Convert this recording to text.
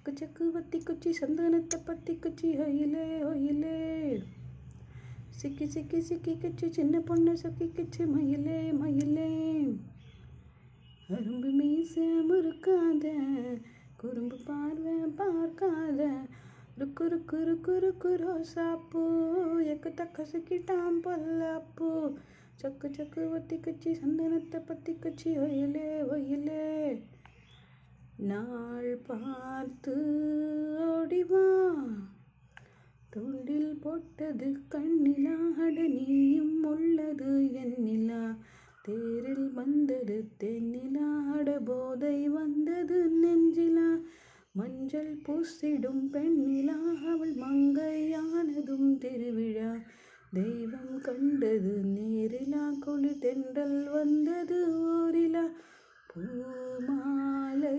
சக்கு சக்கு வத்தி குச்சி சந்தனத்தை பத்தி குச்சி ஹொயிலே ஹொயிலே. சிக்கி சிக்கி சிக்கி குச்சி சின்ன பொண்ணு சொக்கி குச்சி மயிலே மயிலே. அரும்பு மீச முறுக்காத குறும்பு பார்வை பார்க்காத ருக்கு ருக்கு ருக்கு ருக்கு ரோசாப்பூ எக்கு தக்க சிக்கிட்டாம் பல்லாப்பூ. சக்கு சக்கு வத்தி குச்சி சந்தனத்தை பத்தி குச்சி ஒயிலே ஒயிலே. நாள் பார்த்து ஓடிவா தோண்டில் போட்டது கண்ணிலா அட நீயும் உள்ளது என்னிலா. தேரில் வந்தது தென்னிலா அட போதை வந்தது நெஞ்சிலா. மஞ்சள் பூசிடும் பெண்ணிலா அவள் மங்கையானதும் திருவிழா. தெய்வம் கண்டது நேரிலா குளிர் தென்றல் வந்தது ஊரிலா. பூமாலை